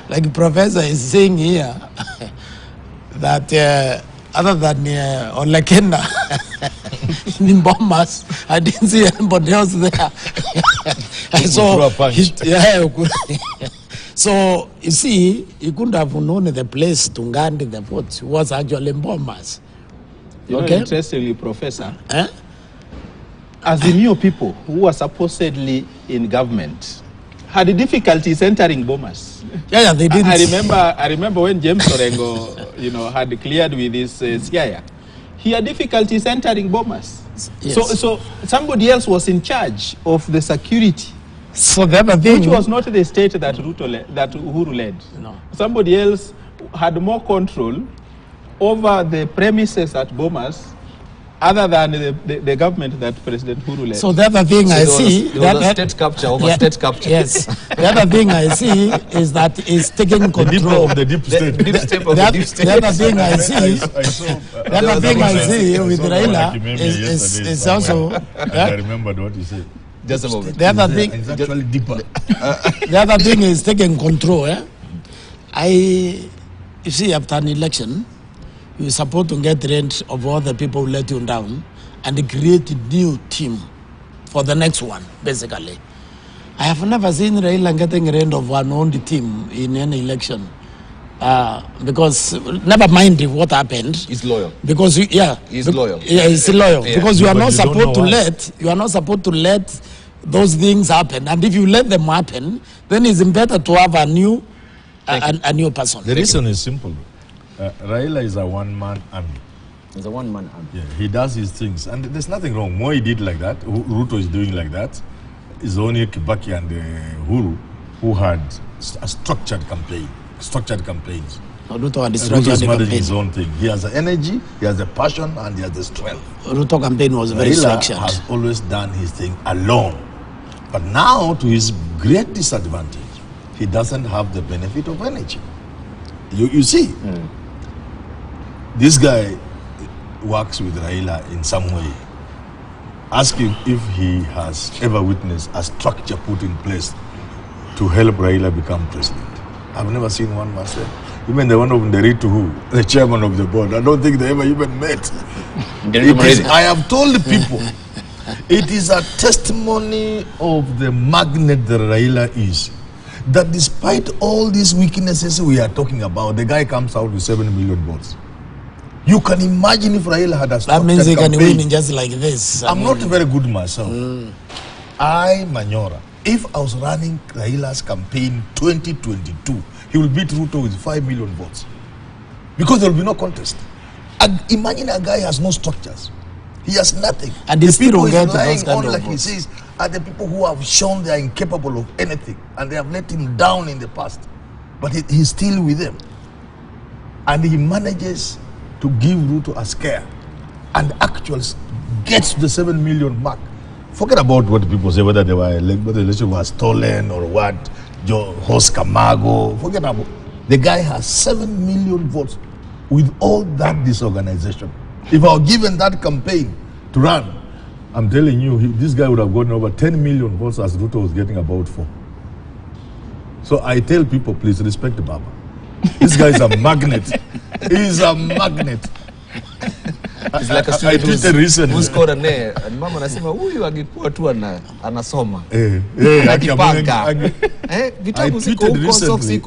like Professor is saying here that other than Olekenda in Bombas, I didn't see anybody else there. So you see, he couldn't have known the place to Ngandi the votes. It was actually in Bombas. You know, interestingly, Professor, as the new people who were supposedly in government had difficulties entering Bomas. Yeah, they didn't. I remember when James Orengo, had cleared with his CIA. He had difficulties entering Bomas. Yes. So somebody else was in charge of the security. So the other thing, which was not the state that Uhuru led. No. Somebody else had more control over the premises at Bomas, other than the government that President Uhuru led. So the other thing I see, state capture over state capture. Yes. The other thing I see is that is taking control of the deep state. The other thing I see, with Raila is also. I remembered what you said. Just a moment. The other thing, it's actually deeper. The other thing is taking control. You see, after an election, you're supposed to get rid of all the people who let you down and create a new team for the next one, basically. I have never seen Raila getting rid of one own team in any election. Because never mind what happened. He's loyal. Because he's loyal. Yeah, he's loyal. Yeah. Because you are not supposed to let those things happen. And if you let them happen, then it's better to have a new person. The reason is simple. Raila is a one-man army. He's a one-man army. Yeah, he does his things, and there's nothing wrong. Moi did like that. Ruto is doing like that. It's only Kibaki and Uhuru who had a structured campaigns. Ruto had Ruto's managing his own thing. He has the energy, he has the passion, and he has the strength. Ruto campaign was very structured. Raila has always done his thing alone. But now, to his great disadvantage, he doesn't have the benefit of energy. You see, this guy works with Raila in some way. Ask him if he has ever witnessed a structure put in place to help Raila become president. I've never seen one myself. Even the one of the chairman of the board, I don't think they ever even met. I have told the people, it is a testimony of the magnet that Raila is, that despite all these weaknesses we are talking about, the guy comes out with 7 million votes. You can imagine if Raila had a structured campaign. That means he can win just like this. I'm not very good myself. Manyora, if I was running Raila's campaign 2022, he will beat Ruto with 5 million votes. Because there will be no contest. And imagine a guy has no structures. He has nothing. And the people who get lying those kind on, of like votes. he says, are the people who have shown they are incapable of anything. And they have let him down in the past. But he's still with them. And he manages to give Ruto a scare. And actually gets to the 7 million mark. Forget about what people say, whether the election was stolen or what, Horse Camargo. Forget about it. The guy has 7 million votes with all that disorganization. If I were given that campaign to run, I'm telling you, this guy would have gotten over 10 million votes as Ruto was getting about 4. So I tell people, please respect Baba. This guy is a magnet. He's a magnet. It's like a student who scored an A. And mama anasema huyu angekuwa tu anasoma. Akipanga. Vitabu ziko huko, socks